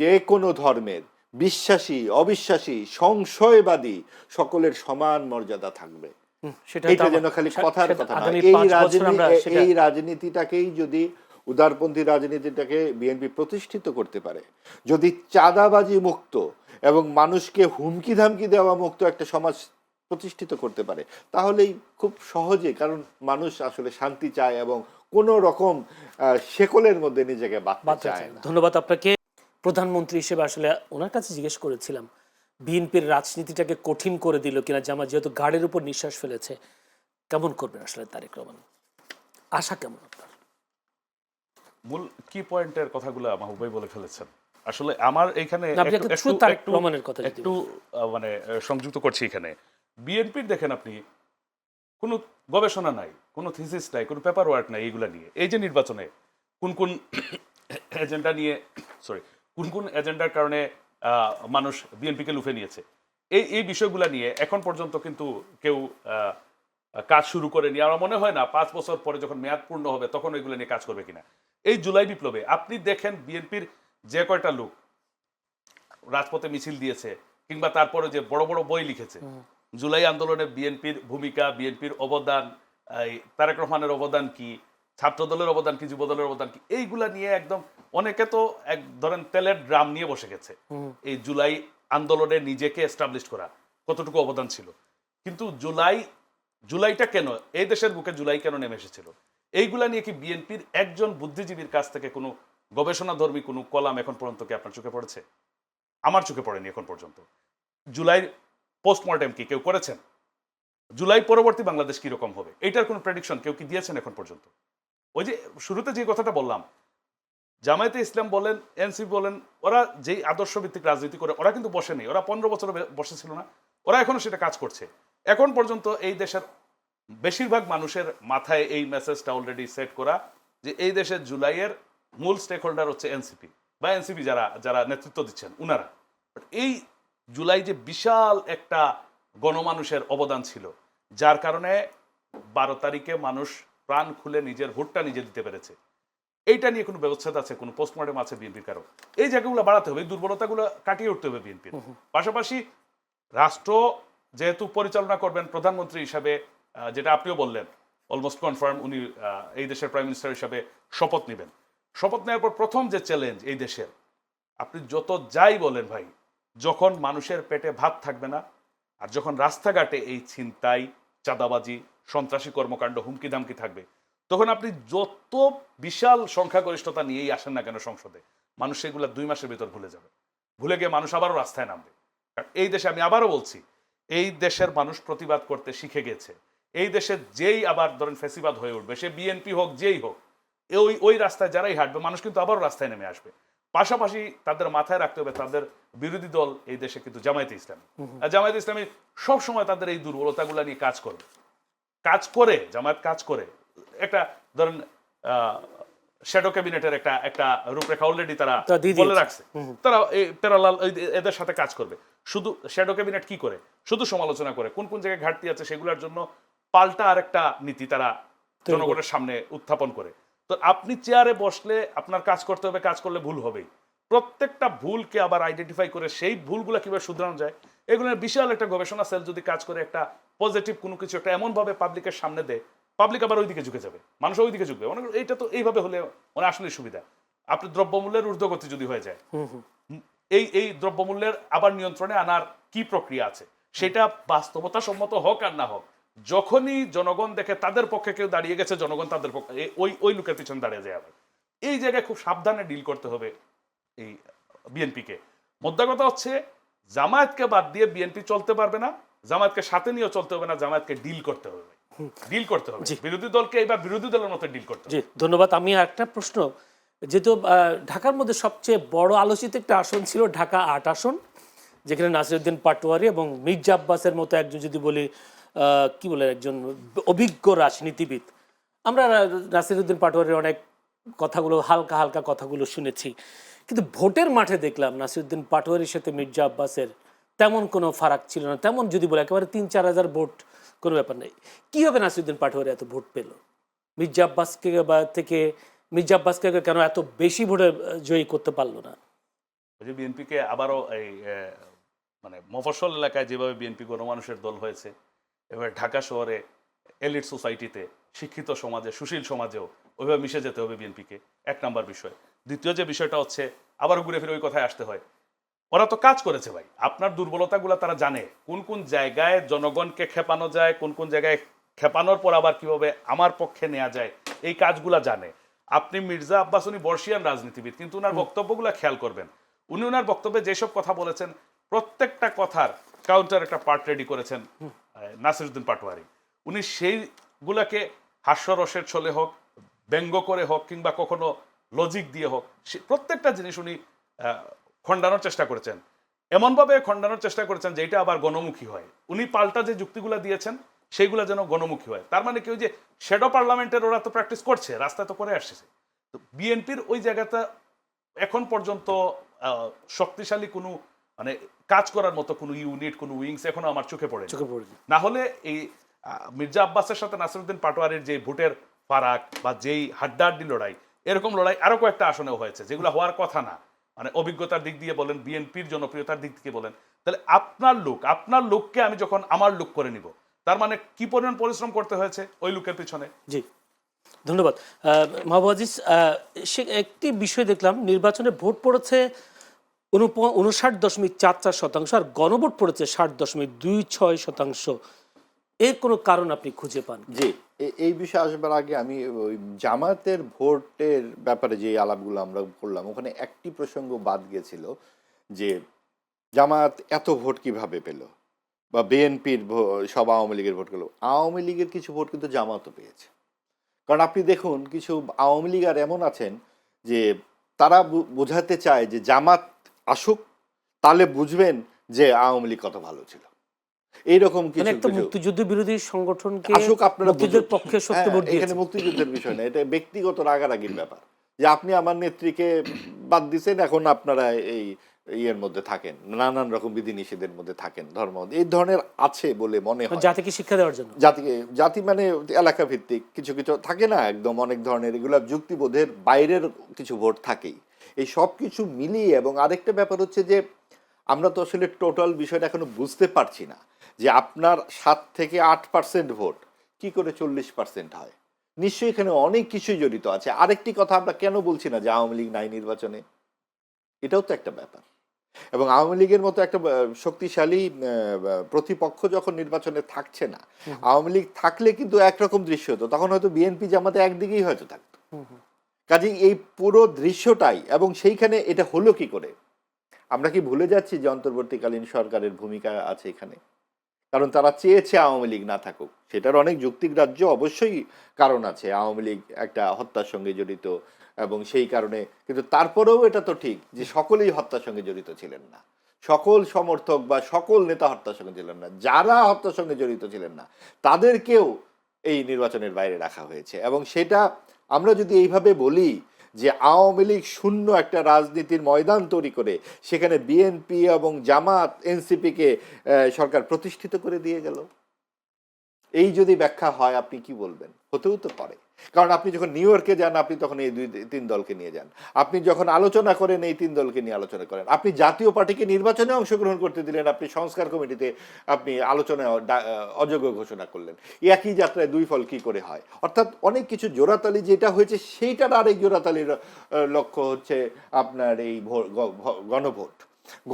যে কোনো ধর্মের বিশ্বাসী, অবিশ্বাসী, সংশয়বাদী সকলের সমান মর্যাদা থাকবে। এটা যেন খালি কথার কথা না। এই রাজনীতিটাকেই যদি, উদারপন্থী রাজনীতিটাকে বিএনপি প্রতিষ্ঠিত করতে পারে, যদি চাঁদাবাজি মুক্ত এবং মানুষকে হুমকি ধামকি দেওয়া মুক্ত একটা সমাজ প্রতিষ্ঠিত করতে পারে, তাহলেই খুব সহজে, কারণ মানুষ আসলে শান্তি চায় এবং কোন রকম শেকলের মধ্যে নিজেকে বাঁধতে চায় না। ধন্যবাদ আপনাকে। প্রধানমন্ত্রী হিসেবে আসলে ওনার কাছে জিজ্ঞেস করেছিলাম বিএনপির রাজনীতিটাকে কঠিন করে দিল কিনা, জামাত যেহেতু গাড়ির উপর নিঃশ্বাস ফেলেছে, কেমন করবেন আসলে তারেক রহমান, আশা কেমন আপনার? মূল কি পয়েন্টের কথাগুলো মাহবুব ভাই বলে ফেলেছেন। আসলে আমার এইখানে একটু মানে সংযুক্ত করছি। এখানে বিএনপির দেখেন আপনি কোনো গবেষণা নাই, কোনো থিসিস নাই, কোনো পেপার ওয়ার্ক নাই এইগুলা নিয়ে। এই যে নির্বাচনে কোন কোন এজেন্ডা নিয়ে, কোন কোন এজেন্ডার কারণে মানুষ বিএনপিকে লুফে নিয়েছে, এই বিষয়গুলো নিয়ে এখন পর্যন্ত কিন্তু কেউ কাজ শুরু করেনি। আমার মনে হয় না 5 বছর পরে যখন মেয়াদ পূর্ণ হবে তখন এগুলো নিয়ে কাজ করবে কিনা। এই জুলাই বিপ্লবে আপনি দেখেন বিএনপির যে কয়টা লোক রাজপথে মিছিল দিয়েছে, কিংবা তারপরে যে বড় বড় বই লিখেছে, জুলাই আন্দোলনে বিএনপির ভূমিকা, বিএনপির অবদান, তারেক রহমানের অবদান কি, ছাত্র দলের অবদান কি, যুব দলের অবদান কি, এইগুলা নিয়ে একদম অনেকে তো এক ধরেন তেলের ড্রাম নিয়ে বসে গেছে। এই জুলাই আন্দোলনে নিজেকে এস্টাবলিশ করা কতটুকু অবদান ছিল, কিন্তু জুলাইটা কেন এই দেশের বুকে জুলাই কেন নেমে এসেছিল, এইগুলা নিয়ে কি বিএনপির একজন বুদ্ধিজীবীর কাছ থেকে কোনো গবেষণাধর্মী কোনো কলাম এখন পর্যন্ত কি আপনার চোখে পড়েছে? আমার চোখে পড়েনি এখন পর্যন্ত। জুলাইয়ের পোস্টমর্টেম কি কেউ করেছেন? জুলাই পরবর্তী বাংলাদেশ কিরকম হবে এটার কোনো প্রেডিকশন কেউ কি দিয়েছেন এখন পর্যন্ত? ওই যে শুরুতে যে কথাটা বললাম, জামায়াতে ইসলাম বলেন, এনসিপি বলেন, ওরা যেই আদর্শ ভিত্তিক রাজনীতি করে ওরা কিন্তু বসে নেই, ওরা 15 বছর বসেছিল না, ওরা এখনো সেটা কাজ করছে। এখন পর্যন্ত এই দেশের বেশিরভাগ মানুষের মাথায় এই মেসেজটা অলরেডি সেট করা যে এই দেশের জুলাইয়ের মূল স্টেক হোল্ডার হচ্ছে এনসিপি বা এনসিপি যারা যারা নেতৃত্ব দিচ্ছেন উনারা। এই জুলাই যে বিশাল একটা গণমানুষের অবদান ছিল, যার কারণে 12 তারিখে মানুষ প্রাণ খুলে নিজের ভোটটা নিজে দিতে পেরেছে, এইটা নিয়ে কোনো ব্যবস্থা আছে, কোনো পোস্টমর্টম আছে বিএনপির কারো? এই জায়গাগুলো বাড়াতে হবে, এই দুর্বলতাগুলো কাটিয়ে উঠতে হবে বিএনপির। পাশাপাশি রাষ্ট্র যেহেতু পরিচালনা করবেন প্রধানমন্ত্রী হিসাবে, যেটা আপনিও বললেন অলমোস্ট কনফার্ম উনি এই দেশের প্রাইম মিনিস্টার হিসাবে শপথ নেবেন। শপথ নেওয়ার পর প্রথম যে চ্যালেঞ্জ এই দেশের, আপনি যত যাই বলেন ভাই, যখন মানুষের পেটে ভাত থাকবে না, আর যখন রাস্তাঘাটে এই ছিনতাই, চাঁদাবাজি, সন্ত্রাসী কর্মকাণ্ড, হুমকি দামকি থাকবে, তখন আপনি যত বিশাল সংখ্যাগরিষ্ঠতা নিয়েই আসেন না কেন সংসদে, মানুষ সেগুলো 2 মাসের ভিতর ভুলে যাবে। ভুলে গিয়ে মানুষ আবারও রাস্তায় নামবে। কারণ এই দেশে, আমি আবারও বলছি, এই দেশের মানুষ প্রতিবাদ করতে শিখে গেছে। এই দেশে যেই আবার ধরেন ফেসিবাদ হয়ে উঠবে, সে বিএনপি হোক যেই হোক, ওই রাস্তায় যারাই হাঁটবে মানুষ কিন্তু আবারও রাস্তায় নেমে আসবে। পাশাপাশি তাদের মাথায় রাখতে হবে তাদের বিরোধী দল এই দেশে কিন্তু জামায়াতে ইসলামী। আর জামায়াতে ইসলামী সবসময় তাদের এই দুর্বলতাগুলো নিয়ে কাজ করবে, কাজ করে, জামায়াত কাজ করে। একটা ধরেন শ্যাডো ক্যাবিনেটের একটা রূপরেখা অলরেডি তারা বলে রাখছে, তারা প্যারালাল এদের সাথে কাজ করবে। শুধু শ্যাডো ক্যাবিনেট কি করে? শুধু সমালোচনা করে, কোন কোন জায়গায় ঘাটতি আছে সেগুলোর জন্য পাল্টা আরেকটা নীতি তারা জনগণের সামনে উত্থাপন করে। তো আপনি চেয়ারে বসলে আপনার কাজ করতে হবে, কাজ করলে ভুল হবেই। প্রত্যেকটা ভুলকে আবার আইডেন্টিফাই করে সেই ভুলগুলো কিভাবে শুধরানো যায়, এগুলোর বিশাল একটা গবেষণা সেল যদি কাজ করে একটা পজিটিভ কোনো কিছু একটা এমনভাবে পাবলিকের সামনে দেয়, পাবলিক আবার ওইদিকে ঝুঁকে যাবে, মানুষ ওইদিকে ঝুঁকবে। এইটা তো এইভাবে হলে মানে আসলে সুবিধা। আপনি দ্রব্যমূল্যের ঊর্ধ্বগতি যদি হয়ে যায়, এই দ্রব্যমূল্যের আবার নিয়ন্ত্রণে আনার কি প্রক্রিয়া আছে, সেটা বাস্তবতা সম্মত হোক আর না হোক, যখনই জনগণ দেখে তাদের পক্ষে কেউ দাঁড়িয়ে গেছে, জনগণ তাদের পক্ষে ওই লোকের পিছনে দাঁড়িয়ে যায়। এই জায়গায় খুব সাবধানে ডিল করতে হবে এই বিএনপিকে। মোদ্দা কথা হচ্ছে, জামায়াতকে বাদ দিয়ে বিএনপি চলতে পারবে না, জামায়াতকে সাথে নিয়ে চলতে হবে না, জামায়াতকে ডিল করতে হবে, ডিল করতে হবে। বিরোধী দলকে এবার বিরোধী দলের মতো ডিল করতে হবে। ধন্যবাদ। আমি একটা প্রশ্ন, যেহেতু ঢাকার মধ্যে সবচেয়ে বড় আলোচিত একটা আসন ছিল ঢাকা 8 আসন, যেখানে নাসিরউদ্দিন পাটোয়ারি এবং মির্জা আব্বাসের মতো একজন, যদি বলি কি বলে, একজন অভিজ্ঞ রাজনীতিবিদ। আমরা নাসিরউদ্দিন পাটোয়ারির অনেক কথাগুলো, হালকা হালকা কথাগুলো শুনেছি, কিন্তু ভোটের মাঠে দেখলাম নাসিরউদ্দিন পাটোয়ারির সাথে মির্জা আব্বাসের তেমন কোনো ফারাক ছিল না। তেমন যদি বলে একেবারে 3-4 হাজার ভোট, কোনো ব্যাপার নেই। কীভাবে নাসিরউদ্দিন পাটোয়ারি এত ভোট পেল? মির্জা আব্বাসকে কেন এত বেশি ভোটে জয়ী করতে পারলো না? বিএনপিকে আবারও এই মানে মফস্বল এলাকায় যেভাবে বিএনপি গণমানুষের দল হয়েছে, এবার ঢাকা শহরে এলিট সোসাইটিতে, শিক্ষিত সমাজে, সুশীল সমাজেও ওইভাবে মিশে যেতে হবে বিএনপিকে, 1 নাম্বার বিষয়। দ্বিতীয় যে বিষয়টা হচ্ছে, আবারও ঘুরে ফিরে ওই কথায় আসতে হয়, ওরা তো কাজ করেছে ভাই। আপনার দুর্বলতাগুলো তারা জানে, কোন কোন জায়গায় জনগণকে খেপানো যায়, কোন কোন জায়গায় খেপানোর পর আবার কিভাবে আমার পক্ষে নেওয়া যায়, এই কাজগুলা জানে। আপনি মির্জা আব্বাস, উনি বর্ষিয়ান রাজনীতিবিদ, কিন্তু উনার বক্তব্যগুলো খেয়াল করবেন, উনি ওনার বক্তব্যে যেসব কথা বলেছেন, প্রত্যেকটা কথার কাউন্টার একটা পার্ট রেডি করেছেন নাসিরউদ্দিন পাটোয়ারি। উনি সেইগুলাকে হাস্যরসের ছলে হোক, ব্যঙ্গ করে হোক, কিংবা কখনো লজিক দিয়ে হোক, প্রত্যেকটা জিনিস উনি খণ্ডানোর চেষ্টা করেছেন, এমনভাবে খণ্ডানোর চেষ্টা করেছেন যে এটা আবার গণমুখী হয়। উনি পাল্টা যে যুক্তিগুলো দিয়েছেন সেইগুলো যেন গণমুখী হয়। তার মানে কেউ যে শ্যাডো পার্লামেন্টের ওরা তো প্র্যাকটিস করছে, রাস্তায় তো করে আসছে। তো বিএনপির ওই জায়গাটা এখন পর্যন্ত শক্তিশালী কোনো মানে কাজ করার মতো কোনো ইউনিট, কোনো উইংস এখনো আমার চোখে পড়ে না। হলে এই মির্জা আব্বাসের সাথে নাসিরউদ্দিন পাটোয়ারির যে ভোটের ফারাক বা যেই হাড্ডাহাড্ডি লড়াই, এরকম লড়াই আরো কয়েকটা আসনেও হয়েছে, যেগুলো হওয়ার কথা না। মানে অভিজ্ঞতার দিক দিয়ে বলেন, বিএনপির জনপ্রিয়তার দিক থেকে বলেন, তাহলে আপনার লোককে আমি যখন আমার লোক করে নিব, তার মানে কি পরিমাণ পরিশ্রম করতে হয়েছে ওই লোকের পিছনে। জি, ধন্যবাদ মাহবুব আজিজ। সে একটি বিষয় দেখলাম, নির্বাচনে ভোট পড়েছে 59.44%, আর গণভোট পড়েছে 60.26%। এর কোনো কারণ আপনি খুঁজে পান? জি, এই বিষয়ে আসবার আগে আমি ওই জামাতের ভোটের ব্যাপারে যে আলাপগুলো আমরা করলাম, ওখানে একটি প্রসঙ্গ বাদ গেছিল, যে জামাত এত ভোট কিভাবে পেল, বা বিএনপির সব আওয়ামী লীগের ভোট পেল। আওয়ামী লীগের কিছু ভোট কিন্তু জামাতও পেয়েছে। কারণ আপনি দেখুন, কিছু আওয়ামী লীগ আর এমন আছেন যে তারা বোঝাতে চায় যে জামাত আসুক, তাহলে বুঝবেন যে আওয়ামী লীগ কত ভালো ছিল। এইরকম মানে কিছু একটা কিছু মুক্তিযুদ্ধ বিরোধী সংগঠনকে আসুক, আপনারা মুক্তিযুদ্ধের বুঝুন। পক্ষে শক্তি হ্যাঁ, ভোট এখানে দিয়েছে। মুক্তিযুদ্ধের বিষয় না, এটা ব্যক্তিগত রাগারাগির ব্যাপার, যে আপনি আমার নেত্রীকে বাদ দিছেন, এখন আপনারা এই ইয়ের মধ্যে থাকেন, নানান রকম বিধিনিষেধের মধ্যে থাকেন, ধর্ম এই ধরনের আছে বলে মনে হয়। জাতিকে শিক্ষা দেওয়ার জন্য জাতি মানে এলাকা ভিত্তিক কিছু কিছু থাকে না, একদম অনেক ধরনের, এগুলো যুক্তিবোধের বাইরের কিছু ভোট থাকেই। এই সব কিছু মিলিয়ে, এবং আরেকটা ব্যাপার হচ্ছে যে আমরা তো আসলে টোটাল বিষয়টা এখনো বুঝতে পারছি না, যে আপনার 7 থেকে 8% ভোট কি করে 40% হয়। নিশ্চয়ই এখানে অনেক কিছুই জড়িত আছে। আরেকটি কথা আমরা কেন বলছি না যে আওয়ামী লীগ নাই নির্বাচনে, এটাও তো একটা ব্যাপার। এবং আওয়ামী লীগের মতো একটা শক্তিশালী প্রতিপক্ষ যখন নির্বাচনে থাকছে না, আওয়ামী লীগ থাকলে কিন্তু একরকম দৃশ্য হতো, তখন হয়তো বিএনপি জামাতে একদিকেই হয়তো থাকতো। কাজেই এই পুরো দৃশ্যটাই, এবং সেইখানে এটা হলো কি করে, আমরা কি ভুলে যাচ্ছি যে অন্তর্বর্তীকালীন সরকারের ভূমিকা আছে এখানে? কারণ তারা চেয়েছে আওয়ামী লীগ না থাকুক, সেটার অনেক যুক্তিগ্রাহ্য অবশ্যই কারণ আছে, আওয়ামী লীগ একটা হত্যার সঙ্গে জড়িত, এবং সেই কারণে, কিন্তু তারপরেও এটা তো ঠিক যে সকলেই হত্যার সঙ্গে জড়িত ছিলেন না, সকল সমর্থক বা সকল নেতা হত্যার সঙ্গে ছিলেন না, যারা হত্যার সঙ্গে জড়িত ছিলেন না তাদেরকেও এই নির্বাচনের বাইরে রাখা হয়েছে। এবং সেটা আমরা যদি এইভাবে বলি যে আওয়ামী লীগ শূন্য একটা রাজনীতির ময়দান তৈরি করে সেখানে বিএনপি এবং জামাত এনসিপিকে সরকার প্রতিষ্ঠিত করে দিয়ে গেল, এই যদি ব্যাখ্যা হয় আপনি কি বলবেন? হতেও তো পারে, কারণ আপনি যখন নিউ ইয়র্কে যান আপনি তখন এই 2-3 দলকে নিয়ে যান, আপনি যখন আলোচনা করেন এই 3 দলকে নিয়ে আলোচনা করেন, আপনি জাতীয় পার্টিকে নির্বাচনে অংশগ্রহণ করতে দিলেন, আপনি সংস্কার কমিটিতে আপনি আলোচনায় অযোগ্য ঘোষণা করলেন, একই যাত্রায় 2 ফল কি করে হয়? অর্থাৎ অনেক কিছু জোড়াতালি যেটা হয়েছে সেইটার আরেক জোড়াতালির লক্ষ্য হচ্ছে আপনার এই গণভোট।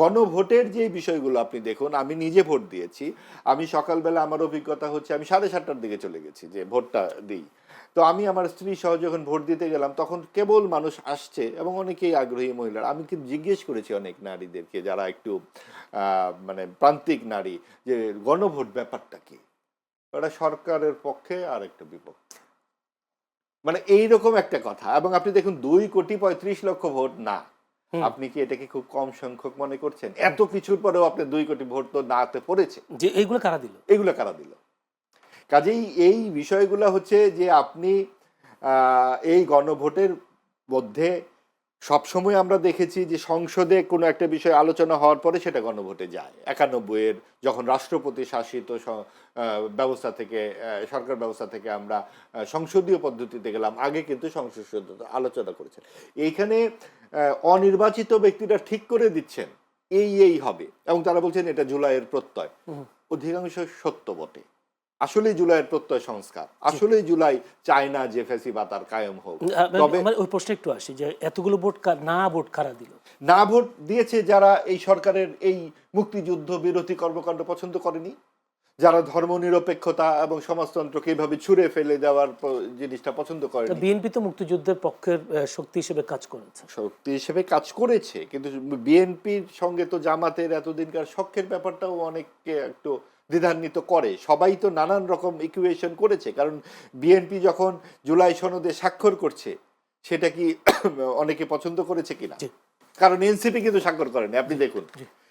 গণভোটের যে বিষয়গুলো আপনি দেখুন, আমি নিজে ভোট দিয়েছি, আমি সকালবেলা আমার অভিজ্ঞতা হচ্ছে আমি 7:30টার দিকে চলে গেছি যে ভোটটা দিই। তো আমি আমার স্ত্রী সহ যখন ভোট দিতে গেলাম তখন কেবল মানুষ আসছে, এবং অনেকেই আগ্রহী মহিলারা। আমি কিন্তু জিজ্ঞেস করেছি অনেক নারীদেরকে যারা একটু মানে প্রান্তিক নারী, যে গণভোট ব্যাপারটা কি? ওরা সরকারের পক্ষে আর একটা বিপক্ষে, মানে এইরকম একটা কথা। এবং আপনি দেখুন 2,35,00,000 ভোট না, আপনি কি এটাকে খুব কম সংখ্যক মনে করছেন? এত কিছুর পরেও আপনি 2 কোটি ভোট তো নাতে পড়েছে, যে এইগুলো কারা দিল? এগুলো কারা দিল? কাজেই এই বিষয়গুলো হচ্ছে যে আপনি এই গণভোটের মধ্যে সবসময় আমরা দেখেছি যে সংসদে কোনো একটা বিষয় আলোচনা হওয়ার পরে সেটা গণভোটে যায়। 91-এর যখন রাষ্ট্রপতি শাসিত ব্যবস্থা থেকে, সরকার ব্যবস্থা থেকে আমরা সংসদীয় পদ্ধতিতে গেলাম, আগে কিন্তু সংসদ আলোচনা করেছেন। এইখানে অনির্বাচিত ব্যক্তিরা ঠিক করে দিচ্ছেন এই হবে, এবং তারা বলছেন এটা জুলাইয়ের প্রত্যয়। অধিকাংশ সত্য বটে, আসলেই জুলাইয়ের প্রত্যয় সংস্কার, আসলেই জুলাই চায় না যে ফ্যাসিবাদ আর কায়েম হোক। তবে ওই প্রশ্নে একটু আসি যে এতগুলো ভোট ভোট কারা দিল? না ভোট দিয়েছে যারা এই সরকারের এই মুক্তিযুদ্ধ বিরোধী কর্মকাণ্ড পছন্দ করেনি, যারা ধর্মনিরপেক্ষতা এবং সমাজতন্ত্রকে এইভাবে ছুঁড়ে ফেলে দেওয়ার জিনিসটা পছন্দ করেনি। বিএনপি তো মুক্তিযুদ্ধের পক্ষের শক্তি হিসেবে কাজ করেছে, শক্তি হিসেবে কাজ করেছে, কিন্তু বিএনপির সঙ্গে তো জামাতের এতদিনকার শখের ব্যাপারটাও অনেককে একটু দ্বিধান্বিত করে। সবাই তো নানান রকম ইকুয়েশন করেছে, কারণ বিএনপি যখন জুলাই সনদে স্বাক্ষর করছে সেটা কি অনেকে পছন্দ করেছে কিনা? কারণ এনসিপি কিন্তু স্বাক্ষর করেনি, আপনি দেখুন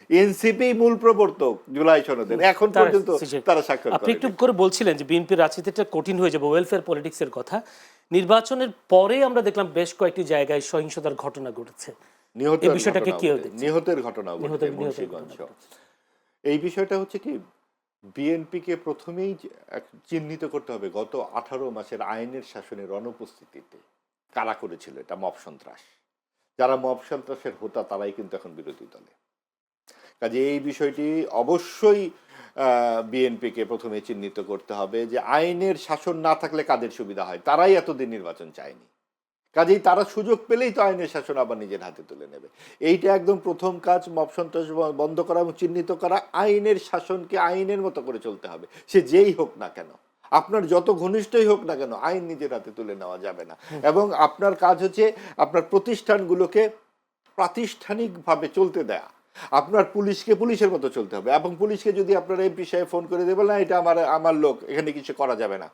এনসিপি মূল প্রবর্তক জুলাই সনদের, এখন পর্যন্ত তারা স্বাক্ষর করেনি। আপনি একটু করে বলছিলেন যে বিএনপির রাজনীতিটা কঠিন হয়ে যাবে, ওয়েলফেয়ার পলিটিক্সের কথা। নির্বাচনের পরে আমরা দেখলাম বেশ কয়েকটি জায়গায় সহিংসতার ঘটনা ঘটেছে, এই বিষয়টাকে কি নিহতের ঘটনা ঘটেছে মুন্সিগঞ্জ। এই বিষয়টা হচ্ছে কি, বিএনপিকে প্রথমেই চিহ্নিত করতে হবে গত 18 মাসের আইনের শাসনের অনুপস্থিতিতে কারা করেছিল এটা মব সন্ত্রাস। যারা মব সন্ত্রাসের হোতা তারাই কিন্তু এখন বিরোধী দলে। কাজে এই বিষয়টি অবশ্যই বিএনপিকে প্রথমে চিহ্নিত করতে হবে যে আইনের শাসন না থাকলে কাদের সুবিধা হয়, তারাই এতদিন নির্বাচন চায়নি, কাজেই তারা সুযোগ পেলেই তো আইনের শাসন আবার নিজের হাতে তুলে নেবে। এইটা একদম প্রথম কাজ, মব সন্ত্রাস বন্ধ করা এবং চিহ্নিত করা। আইনের শাসনকে আইনের মতো করে চলতে হবে, সে যেই হোক না কেন, আপনার যত ঘনিষ্ঠই হোক না কেন, আইন নিজের হাতে তুলে নেওয়া যাবে না। এবং আপনার কাজ হচ্ছে আপনার প্রতিষ্ঠানগুলোকে প্রাতিষ্ঠানিকভাবে চলতে দেয়া, আপনার পুলিশকে পুলিশের মতো চলতে হবে। এবং পুলিশকে যদি আপনার এমপি সাহেব ফোন করে দেবেন না এটা আমার লোক, এখানে কিছু করা যাবে না,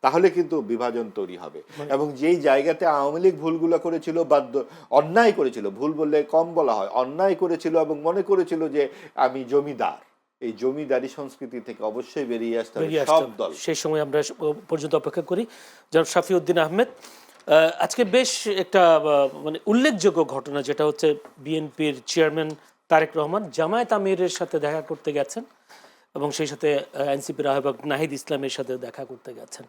তাহলে কিন্তু বিভাজন তৈরি হবে। এবং যেই জায়গাতে আওয়ামী লীগ ভুলগুলো করেছিল বা অন্যায় করেছিল, ভুল বললে কম বলা হয়, অন্যায় করেছিল এবং মনে করেছিল যে আমি জমিদার, এই জমিদারি সংস্কৃতি থেকে অবশ্যই বেরিয়ে আসতে হবে সব দল। সেই সময় আমরা পর্যন্ত অপেক্ষা করি। জনাব শাফিউদ্দিন আহমেদ, আজকে বেশ একটা মানে উল্লেখযোগ্য ঘটনা, যেটা হচ্ছে বিএনপির চেয়ারম্যান তারেক রহমান জামায়াত আমিরের সাথে দেখা করতে গেছেন এবং সেই সাথে এনসিপির আহ্বায়ক নাহিদ ইসলামের সাথে দেখা করতে গেছেন।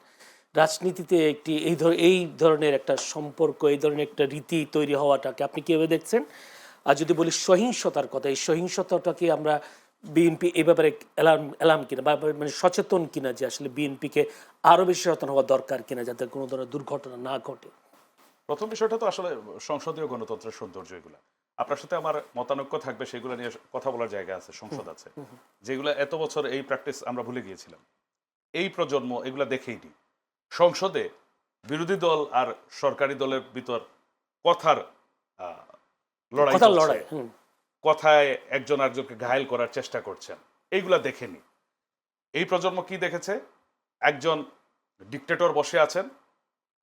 রাজনীতিতে একটি এই ধরনের একটা সম্পর্ক, এই ধরনের একটা রীতি তৈরি হওয়াটাকে আপনি কীভাবে দেখছেন? আর যদি বলি সহিংসতার কথা, এই সহিংসতাটাকে আমরা বিএনপি এই ব্যাপারে অ্যালার্ম কিনা বা মানে সচেতন কিনা যে আসলে বিএনপিকে আরও বেশি সচেতন হওয়া দরকার কিনা যাতে কোনো ধরনের দুর্ঘটনা না ঘটে? প্রথম বিষয়টা তো আসলে সংসদীয় গণতন্ত্রের সৌন্দর্য। এগুলা আপনার সাথে আমার মতানৈক্য থাকবে, সেগুলো নিয়ে কথা বলার জায়গা আছে, সংসদ আছে, যেগুলো এত বছর এই প্র্যাকটিস আমরা ভুলে গিয়েছিলাম। এই প্রজন্ম এগুলা দেখেইনি। সংসদে বিরোধী দল আর সরকারি দলের ভিতর কথার লড়াই চলছে, কথায় একজন আরেকজনকে ঘায়েল করার চেষ্টা করছেন, এইগুলা দেখেনি। এই প্রজন্ম কি দেখেছে? একজন ডিক্টেটর বসে আছেন,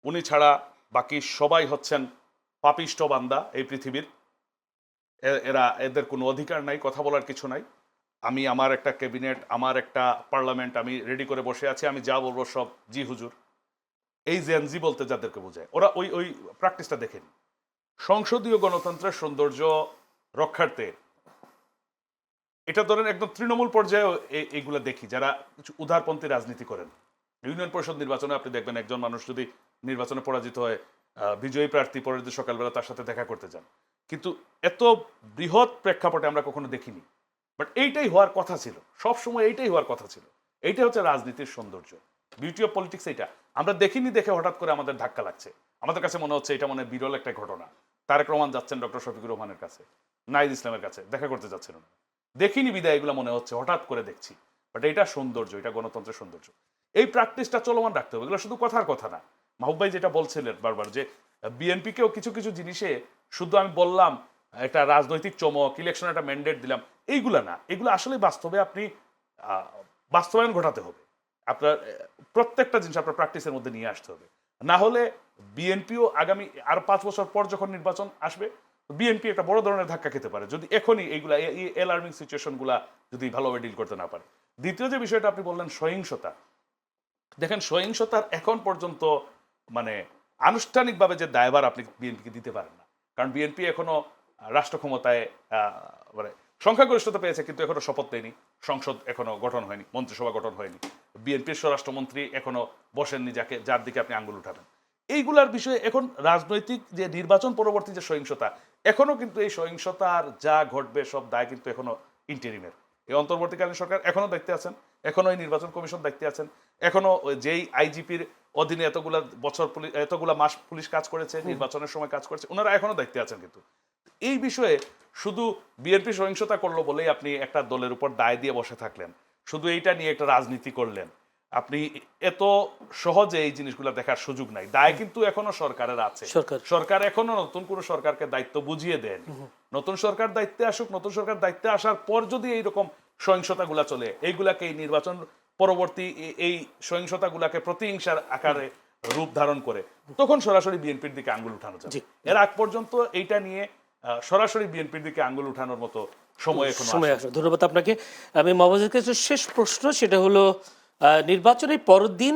উনি ছাড়া বাকি সবাই হচ্ছেন পাপিষ্ট বান্দা এই পৃথিবীর। এরা, এদের কোনো অধিকার নাই, কথা বলার কিছু নাই। আমি আমার একটা ক্যাবিনেট, আমার একটা পার্লামেন্ট আমি রেডি করে বসে আছি, আমি যা বলবো সব জি হুজুর। এই জেনজি বলতে যাদেরকে বোঝায়, ওরা ওই প্র্যাকটিসটা দেখেনি। সংসদীয় গণতন্ত্রের সৌন্দর্য রক্ষার্থে এটা ধরেন একদম তৃণমূল পর্যায়ে এইগুলো দেখি, যারা কিছু উদারপন্থী রাজনীতি করেন। ইউনিয়ন পরিষদ নির্বাচনে আপনি দেখবেন একজন মানুষ যদি নির্বাচনে পরাজিত হয়, বিজয়ী প্রার্থী পরের দিন সকালবেলা তার সাথে দেখা করতে যান। কিন্তু এত বৃহৎ প্রেক্ষাপটে আমরা কখনো দেখিনি। বাট এইটাই হওয়ার কথা ছিল, সব সময় এইটাই হওয়ার কথা ছিল। এইটাই হচ্ছে রাজনীতির সৌন্দর্য, বিউটি অফ পলিটিক্স। এইটা আমরা দেখিনি দেখে হঠাৎ করে আমাদের ধাক্কা লাগছে। আমাদের কাছে মনে হচ্ছে এটা মনে বিরল একটা ঘটনা। তারেক রহমান যাচ্ছেন ডক্টর শফিকুর রহমানের কাছে, নাহিদ ইসলামের কাছে দেখা করতে যাচ্ছেন না, দেখিনি বিদায় এগুলো মনে হচ্ছে, হঠাৎ করে দেখছি। বাট এটা সৌন্দর্য, এটা গণতন্ত্রের সৌন্দর্য। এই প্র্যাকটিসটা চলমান রাখতে হবে। এগুলো শুধু কথার কথা না। মাহবুব ভাই যেটা বলছিলেন বারবার, যে বিএনপিকেও কিছু কিছু জিনিসে শুধু আমি বললাম একটা রাজনৈতিক চমক, ইলেকশনে একটা ম্যান্ডেট দিলাম, এইগুলা না। এগুলো আসলে বাস্তবে আপনি বাস্তবায়ন ঘটাতে হবে। আপনার প্রত্যেকটা জিনিস আপনার প্র্যাকটিসের মধ্যে নিয়ে আসতে হবে। না হলে বিএনপিও আগামী আর 5 বছর পর যখন নির্বাচন আসবে, বিএনপি একটা বড় ধরনের ধাক্কা খেতে পারে যদি এখনই এইগুলা অ্যালার্মিং সিচুয়েশনগুলা যদি ভালোভাবে ডিল করতে না পারে। দ্বিতীয় যে বিষয়টা আপনি বললেন সহিংসতা, দেখেন সহিংসতার এখন পর্যন্ত মানে আনুষ্ঠানিকভাবে যে দায়ভার আপনি বিএনপিকে দিতে পারেন না। কারণ বিএনপি এখনো রাষ্ট্র ক্ষমতায় মানে সংখ্যাগরিষ্ঠতা পেয়েছে, কিন্তু এখনো শপথ নেয়নি, সংসদ এখনো গঠন হয়নি, মন্ত্রিসভা গঠন হয়নি, বিএনপির স্বরাষ্ট্রমন্ত্রী এখনো বসেননি যার দিকে আপনি আঙ্গুল উঠাবেন। এইগুলার বিষয়ে এখন রাজনৈতিক যে নির্বাচন পরবর্তী যে সহিংসতা, এখনো কিন্তু এই সহিংসতার যা ঘটবে সব দায় কিন্তু এখনো ইন্টারিমের। এই অন্তর্বর্তীকালীন সরকার এখনো দায়িত্বে আছেন, এখনো এই নির্বাচন কমিশন দায়িত্বে আছেন, এখনো যেই আইজিপির অধীনে এতগুলা বছর এতগুলা মাস পুলিশ কাজ করেছে, নির্বাচনের সময় কাজ করেছে, ওনারা এখনো দায়িত্বে আছেন। কিন্তু এই বিষয়ে শুধু বিএনপি সহিংসতা করলো বলেই আপনি একটা দলের উপর দায় দিয়ে বসে থাকলেন, শুধু এইটা নিয়ে একটা রাজনীতি করলেন, আপনি এত সহজে এই জিনিসগুলো দেখার সুযোগ নাই। দায় কিন্তু এখনো সরকারের আছে। সরকার এখনো নতুন কোনো সরকারকে দায়িত্ব বুঝিয়ে দেন। নতুন সরকার দায়িত্বে আসুক, নতুন সরকার দায়িত্বে আসার পর যদি এইরকম সহিংসতাগুলা চলে, এইগুলাকে এই নির্বাচন পরবর্তী এই সহিংসতাগুলাকে প্রতিহিংসার আকারে রূপ ধারণ করে, তখন সরাসরি বিএনপির দিকে আঙ্গুল উঠানো যাবে। এর আগ পর্যন্ত এইটা নিয়ে সরাসরি বিএনপির দিকে আঙ্গুল উঠানোর মতো সময় আসে। ধন্যবাদ আপনাকে। আমি মাহবুবের কাছে শেষ প্রশ্ন, সেটা হলো নির্বাচনের পরের দিন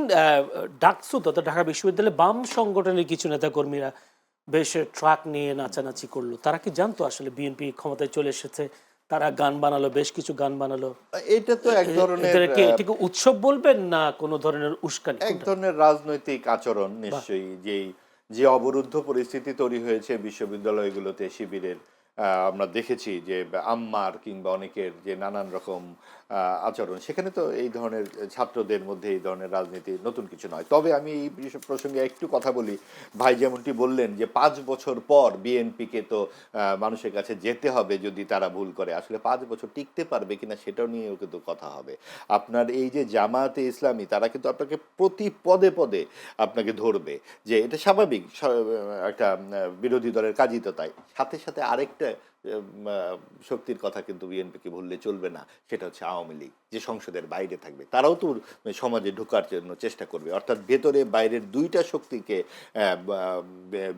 ডাকসু তথা ঢাকা বিশ্ববিদ্যালয়ে বাম সংগঠনের কিছু নেতাকর্মীরা বেশ ট্রাক নিয়ে নাচানাচি করলো। তারা কি জানতো আসলে বিএনপি ক্ষমতায় চলে এসেছে? তারা গান বানালো, বেশ কিছু গান বানালো। এটা তো এক ধরনের এটাকে উৎসব বলবেন না কোনো ধরনের উস্কানি? এক ধরনের রাজনৈতিক আচরণ নিশ্চয়ই। যে অবরুদ্ধ পরিস্থিতি তৈরি হয়েছে বিশ্ববিদ্যালয়গুলোতে শিবিরের, আমরা দেখেছি যে আম্মার কিংবা অনেকের যে নানান রকম আচরণ, সেখানে তো এই ধরনের ছাত্রদের মধ্যে এই ধরনের রাজনীতি নতুন কিছু নয়। তবে আমি এই প্রসঙ্গে একটু কথা বলি। ভাই যেমনটি বললেন যে 5 বছর পর বিএনপিকে তো মানুষের কাছে যেতে হবে যদি তারা ভুল করে। আসলে 5 বছর টিকতে পারবে কিনা সেটাও নিয়েও কিন্তু কথা হবে। আপনার এই যে জামায়াতে ইসলামী, তারা কিন্তু আপনাকে প্রতি পদে পদে আপনাকে ধরবে, যে এটা স্বাভাবিক, একটা বিরোধী দলের কাজই তো তাই। সাথে সাথে আরেকটা শক্তির কথা কিন্তু বিএনপিকে ভুললে চলবে না, সেটা হচ্ছে আওয়ামী লীগ। যে সংসদের বাইরে থাকবে, তারাও তো সমাজে ঢোকার জন্য চেষ্টা করবে। অর্থাৎ ভেতরে বাইরের দুইটা শক্তিকে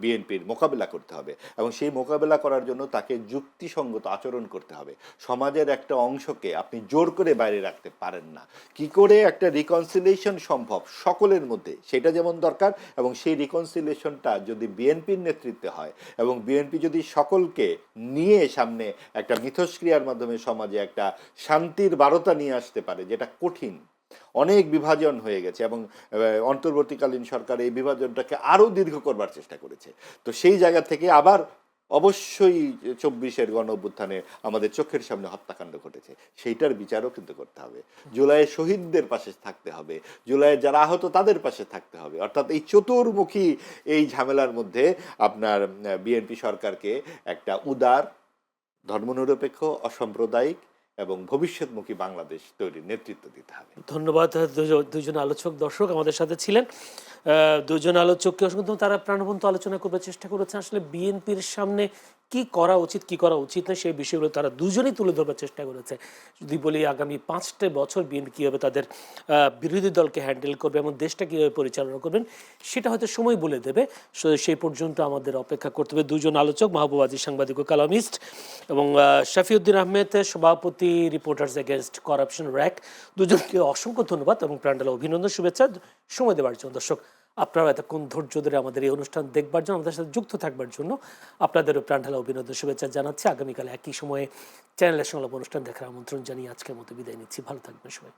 বিএনপির মোকাবেলা করতে হবে এবং সেই মোকাবেলা করার জন্য তাকে যুক্তিসঙ্গত আচরণ করতে হবে। সমাজের একটা অংশকে আপনি জোর করে বাইরে রাখতে পারেন না। কি করে একটা রিকনসিলিয়েশন সম্ভব সকলের মধ্যে, সেটা যেমন দরকার, এবং সেই রিকনসিলিয়েশনটা যদি বিএনপির নেতৃত্বে হয় এবং বিএনপি যদি সকলকে নিয়ে সামনে একটা মিথস্ক্রিয়ার মাধ্যমে সমাজে একটা শান্তির বারতা নিয়ে আসতে পারে, যেটা কঠিন, অনেক বিভাজন হয়ে গেছে এবং অন্তর্বর্তীকালীন সরকার এই বিভাজনটাকে আরও দীর্ঘ করবার চেষ্টা করেছে। তো সেই জায়গা থেকে আবার অবশ্যই 24-এর গণ অভ্যুত্থানে আমাদের চোখের সামনে হত্যাকাণ্ড ঘটেছে, সেইটার বিচারও কিন্তু করতে হবে। জুলাইয়ের শহীদদের পাশে থাকতে হবে, জুলাইয়ের যারা আহত তাদের পাশে থাকতে হবে। অর্থাৎ এই চতুর্মুখী এই ঝামেলার মধ্যে আপনার বিএনপি সরকারকে একটা উদার, ধর্মনিরপেক্ষ, অসাম্প্রদায়িক এবং ভবিষ্যৎমুখী বাংলাদেশ তৈরির নেতৃত্ব দিতে হবে। ধন্যবাদ দুজন আলোচক। দর্শক আমাদের সাথে ছিলেন দুজন আলোচককে অসংখ্য, তারা প্রাণবন্ত আলোচনা করবার চেষ্টা করেছেন আসলে বিএনপির সামনে কি করা উচিত কি করা উচিত না সেই বিষয়গুলো তারা দুজনেই তুলে ধরবার চেষ্টা করেছে। যদি বলি আগামী 5টা বছর বিএনপি কীভাবে তাদের বিরোধী দলকে হ্যান্ডেল করবে এবং দেশটা কীভাবে পরিচালনা করবেন সেটা হয়তো সময় বলে দেবে। সেই পর্যন্ত আমাদের অপেক্ষা করতে হবে। দুজন আলোচক, মাহবুব আজিজ সাংবাদিক ও কালামিস্ট এবং শফিউদ্দিন আহমেদ সভাপতি রিপোর্টার্স এগেনস্ট করাপশন র্যাক, দুজনকে অসংখ্য ধন্যবাদ এবং প্রাণঢালা অভিনন্দন, শুভেচ্ছা সময় দেওয়ার জন্য। দর্শক আপনারা এতক্ষণ ধৈর্য ধরে আমাদের এই অনুষ্ঠান দেখবার জন্য, আমাদের সাথে যুক্ত থাকবার জন্য আপনাদেরও প্রাণঢালা অভিনন্দন শুভেচ্ছা জানাচ্ছি। আগামীকাল একই সময়ে চ্যানেলের সংলাপ অনুষ্ঠান দেখার আমন্ত্রণ জানিয়ে আজকের মতো বিদায় নিচ্ছি। ভালো থাকবেন সবাই।